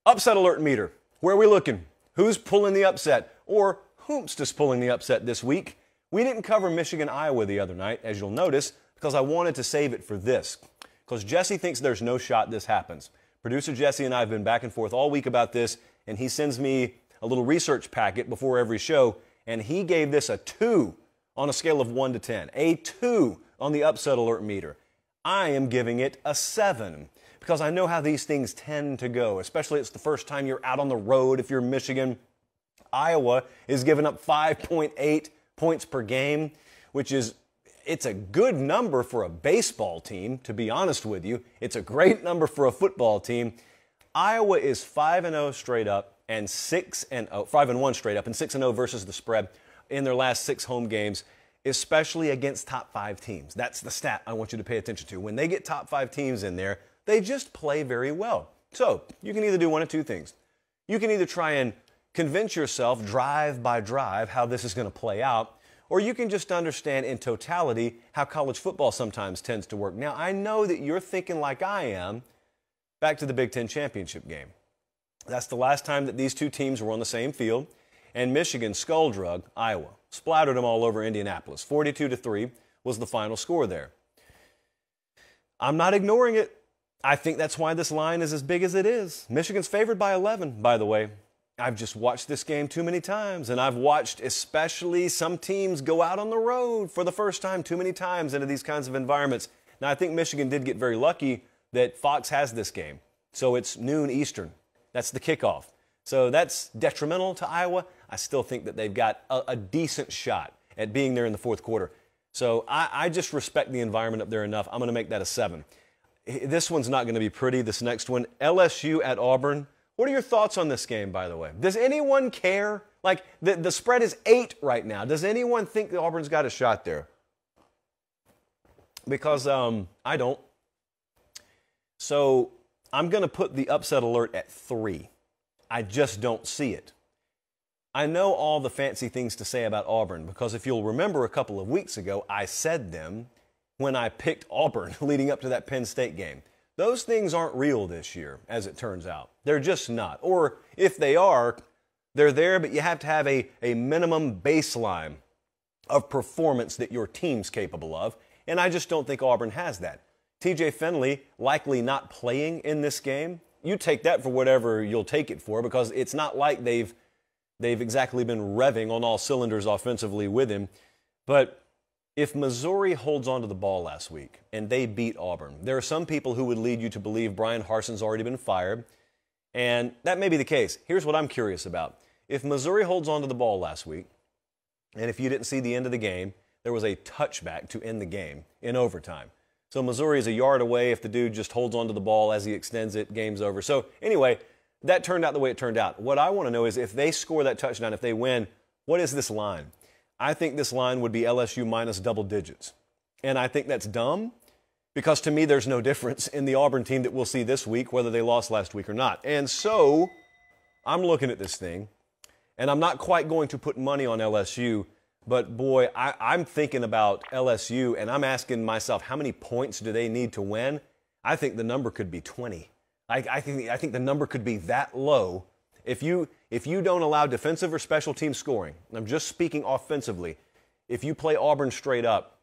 Upset alert meter. Where are we looking? Who's pulling the upset? Or whomst is pulling the upset this week? We didn't cover Michigan, Iowa the other night, as you'll notice, because I wanted to save it for this. Because Jesse thinks there's no shot this happens. Producer Jesse and I have been back and forth all week about this, and he sends me a little research packet before every show, and he gave this a 2 on a scale of 1 to 10. A 2 on the upset alert meter. I am giving it a 7 because I know how these things tend to go, especially it's the first time you're out on the road if you're Michigan. Iowa is giving up 5.8 points per game, which is, it's a good number for a baseball team, to be honest with you. It's a great number for a football team. Iowa is 5-0 straight up and 5-1 straight up and 6-0 versus the spread in their last 6 home games, especially against top 5 teams. That's the stat I want you to pay attention to. When they get top 5 teams in there, they just play very well. So you can either do one of two things. You can either try and convince yourself drive by drive how this is going to play out, or you can just understand in totality how college football sometimes tends to work. Now, I know that you're thinking like I am back to the Big Ten championship game. That's the last time that these two teams were on the same field, and Michigan skull-drug Iowa, splattered them all over Indianapolis. 42-3 was the final score there. I'm not ignoring it. I think that's why this line is as big as it is. Michigan's favored by 11, by the way. I've just watched this game too many times, and I've watched especially some teams go out on the road for the first time too many times into these kinds of environments. Now, I think Michigan did get very lucky that Fox has this game, so it's noon Eastern. That's the kickoff. So that's detrimental to Iowa. I still think that they've got a decent shot at being there in the fourth quarter. So I just respect the environment up there enough. I'm going to make that a 7. This one's not going to be pretty, this next one. LSU at Auburn. What are your thoughts on this game, by the way? Does anyone care? Like, the spread is 8 right now. Does anyone think that Auburn's got a shot there? Because I don't. So I'm going to put the upset alert at 3. I just don't see it. I know all the fancy things to say about Auburn because if you'll remember a couple of weeks ago, I said them when I picked Auburn leading up to that Penn State game. Those things aren't real this year, as it turns out. They're just not. Or if they are, they're there, but you have to have a minimum baseline of performance that your team's capable of, and I just don't think Auburn has that. TJ Finley likely not playing in this game. You take that for whatever you'll take it for because it's not like they've exactly been revving on all cylinders offensively with him. But if Missouri holds on to the ball last week and they beat Auburn, there are some people who would lead you to believe Brian Harson's already been fired, and that may be the case. Here's what I'm curious about. If Missouri holds on to the ball last week, and if you didn't see the end of the game, there was a touchback to end the game in overtime. So Missouri is a yard away. If the dude just holds on to the ball as he extends it, game's over. So anyway, that turned out the way it turned out. What I want to know is if they score that touchdown, if they win, what is this line? I think this line would be LSU minus double digits. And I think that's dumb because to me there's no difference in the Auburn team that we'll see this week, whether they lost last week or not. And so I'm looking at this thing, and I'm not quite going to put money on LSU, but boy, I'm thinking about LSU, and I'm asking myself, how many points do they need to win? I think the number could be 20. I think the number could be that low. If you don't allow defensive or special team scoring, and I'm just speaking offensively, if you play Auburn straight up,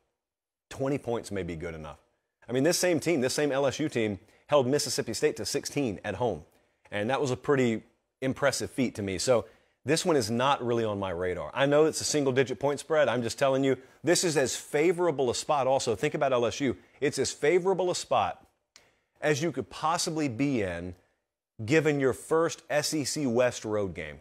20 points may be good enough. I mean, this same team, this same LSU team, held Mississippi State to 16 at home, and that was a pretty impressive feat to me. So this one is not really on my radar. I know it's a single-digit point spread. I'm just telling you, this is as favorable a spot also. Think about LSU. It's as favorable a spot as you could possibly be in given your first SEC West road game.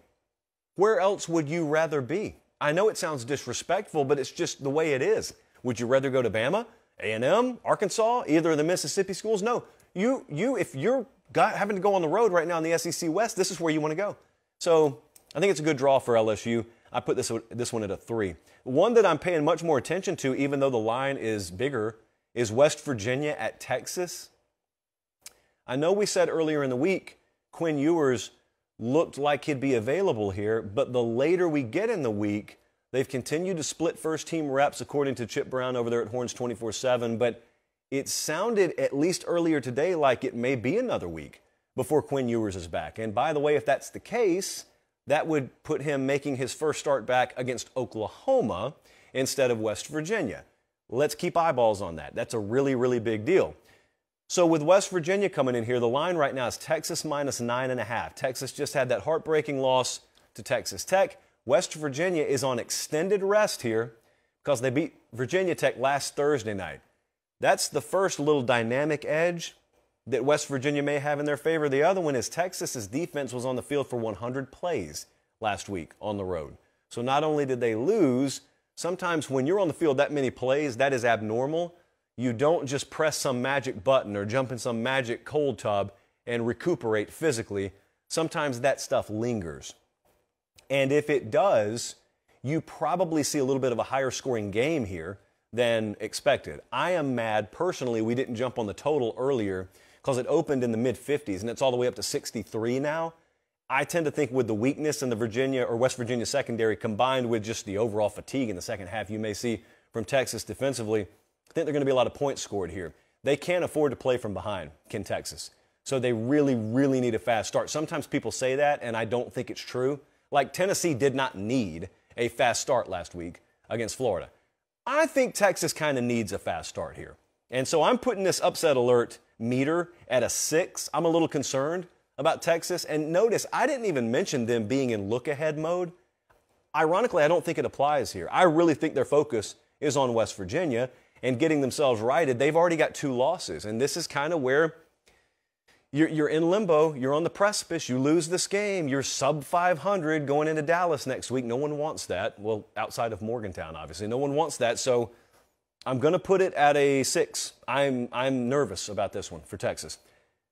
Where else would you rather be? I know it sounds disrespectful, but it's just the way it is. Would you rather go to Bama, A&M, Arkansas, either of the Mississippi schools? No. If you're having to go on the road right now in the SEC West, this is where you want to go. So I think it's a good draw for LSU. I put this one at a 3. One that I'm paying much more attention to, even though the line is bigger, is West Virginia at Texas. I know we said earlier in the week Quinn Ewers looked like he'd be available here, but the later we get in the week, they've continued to split first-team reps, according to Chip Brown over there at Horns 24/7, but it sounded, at least earlier today, like it may be another week before Quinn Ewers is back. And by the way, if that's the case, that would put him making his first start back against Oklahoma instead of West Virginia. Let's keep eyeballs on that. That's a really, really big deal. So with West Virginia coming in here, the line right now is Texas minus 9.5. Texas just had that heartbreaking loss to Texas Tech. West Virginia is on extended rest here because they beat Virginia Tech last Thursday night. That's the first little dynamic edge that West Virginia may have in their favor. The other one is Texas's defense was on the field for 100 plays last week on the road. So not only did they lose, sometimes when you're on the field that many plays, that is abnormal. You don't just press some magic button or jump in some magic cold tub and recuperate physically. Sometimes that stuff lingers. And if it does, you probably see a little bit of a higher scoring game here than expected. I am mad personally we didn't jump on the total earlier because it opened in the mid-50s and it's all the way up to 63 now. I tend to think with the weakness in the Virginia or West Virginia secondary combined with just the overall fatigue in the second half you may see from Texas defensively, I think there are going to be a lot of points scored here. They can't afford to play from behind, can Texas. So they really, really need a fast start. Sometimes people say that, and I don't think it's true. Like Tennessee did not need a fast start last week against Florida. I think Texas kind of needs a fast start here. And so I'm putting this upset alert meter at a 6. I'm a little concerned about Texas. And notice, I didn't even mention them being in look-ahead mode. Ironically, I don't think it applies here. I really think their focus is on West Virginia and getting themselves righted. They've already got 2 losses, and this is kind of where you're in limbo. You're on the precipice. You lose this game. You're sub 500 going into Dallas next week. No one wants that. Well, outside of Morgantown, obviously. No one wants that, so I'm going to put it at a 6. I'm nervous about this one for Texas.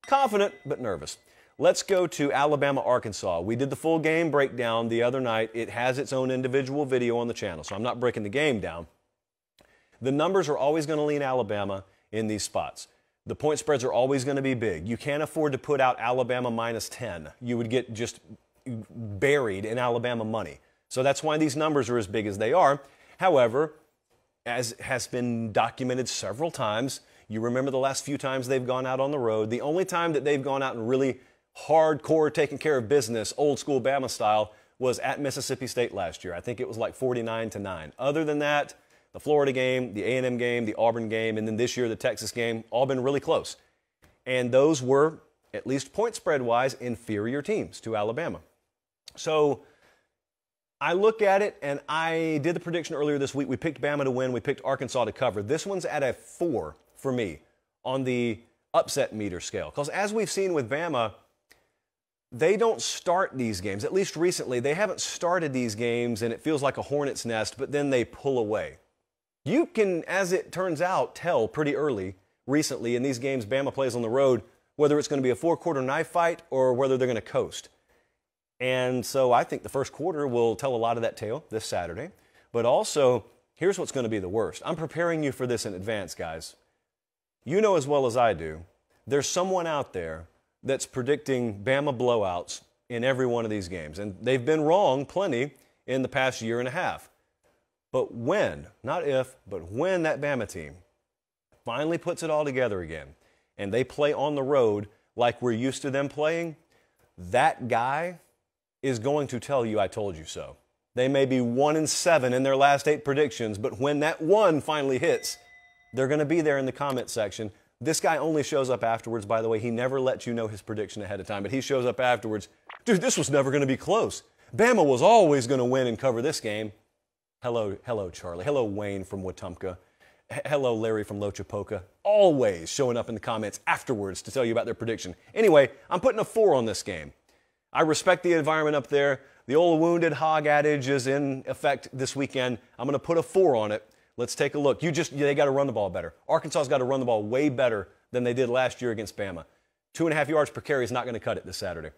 Confident, but nervous. Let's go to Alabama, Arkansas. We did the full game breakdown the other night. It has its own individual video on the channel, so I'm not breaking the game down. The numbers are always going to lean Alabama in these spots. The point spreads are always going to be big. You can't afford to put out Alabama minus 10. You would get just buried in Alabama money. So that's why these numbers are as big as they are. However, as has been documented several times, you remember the last few times they've gone out on the road. The only time that they've gone out and really hardcore taking care of business, old school Bama style, was at Mississippi State last year. I think it was like 49-9. Other than that, the Florida game, the A&M game, the Auburn game, and then this year the Texas game, all been really close. And those were, at least point spread-wise, inferior teams to Alabama. So I look at it, and I did the prediction earlier this week. We picked Bama to win. We picked Arkansas to cover. This one's at a 4 for me on the upset meter scale. Because as we've seen with Bama, they don't start these games. At least recently, they haven't started these games, and it feels like a hornet's nest, but then they pull away. You can, as it turns out, tell pretty early recently in these games Bama plays on the road whether it's going to be a 4-quarter knife fight or whether they're going to coast. And so I think the first quarter will tell a lot of that tale this Saturday. But also, here's what's going to be the worst. I'm preparing you for this in advance, guys. You know as well as I do, there's someone out there that's predicting Bama blowouts in every one of these games. And they've been wrong plenty in the past year and a half. But when, not if, but when that Bama team finally puts it all together again and they play on the road like we're used to them playing, that guy is going to tell you I told you so. They may be 1-7 in their last 8 predictions, but when that one finally hits, they're going to be there in the comment section. This guy only shows up afterwards, by the way. He never lets you know his prediction ahead of time, but he shows up afterwards. Dude, this was never going to be close. Bama was always going to win and cover this game. Hello, Charlie. Hello, Wayne from Wetumpka. Hello, Larry from Lochapoka. Always showing up in the comments afterwards to tell you about their prediction. Anyway, I'm putting a 4 on this game. I respect the environment up there. The old wounded hog adage is in effect this weekend. I'm going to put a 4 on it. Let's take a look. They got to run the ball better. Arkansas's got to run the ball way better than they did last year against Bama. 2.5 yards per carry is not going to cut it this Saturday.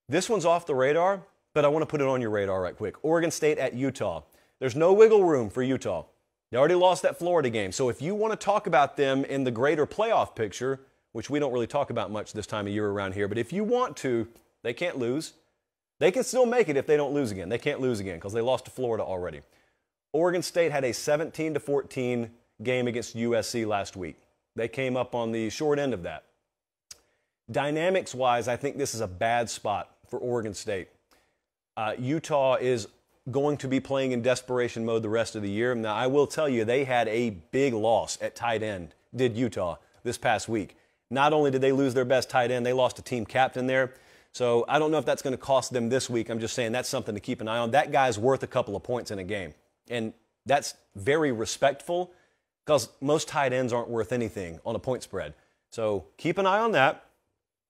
This one's off the radar, but I want to put it on your radar right quick. Oregon State at Utah. There's no wiggle room for Utah. They already lost that Florida game. So if you want to talk about them in the greater playoff picture, which we don't really talk about much this time of year around here, but if you want to, they can't lose. They can still make it if they don't lose again. They can't lose again because they lost to Florida already. Oregon State had a 17-14 game against USC last week. They came up on the short end of that. Dynamics-wise, I think this is a bad spot for Oregon State. Utah is going to be playing in desperation mode the rest of the year. Now, I will tell you, they had a big loss at tight end, did Utah, this past week. Not only did they lose their best tight end, they lost a team captain there. So I don't know if that's going to cost them this week. I'm just saying that's something to keep an eye on. That guy's worth a couple of points in a game. And that's very respectful because most tight ends aren't worth anything on a point spread. So keep an eye on that.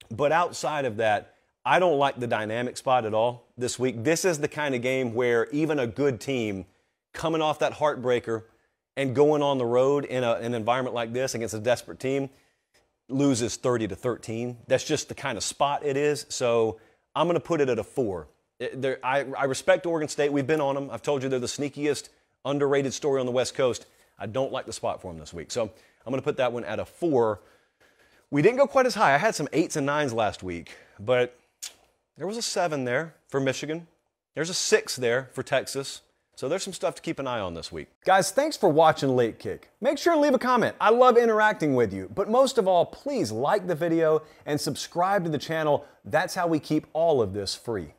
But outside of that, I don't like the dynamic spot at all this week. This is the kind of game where even a good team coming off that heartbreaker and going on the road in an environment like this against a desperate team loses 30-13. That's just the kind of spot it is. So I'm going to put it at a 4. I respect Oregon State. We've been on them. I've told you they're the sneakiest, underrated story on the West Coast. I don't like the spot for them this week. So I'm going to put that one at a 4. We didn't go quite as high. I had some 8s and 9s last week, but there was a 7 there for Michigan. There's a 6 there for Texas. So there's some stuff to keep an eye on this week. Guys, thanks for watching Late Kick. Make sure to leave a comment. I love interacting with you. But most of all, please like the video and subscribe to the channel. That's how we keep all of this free.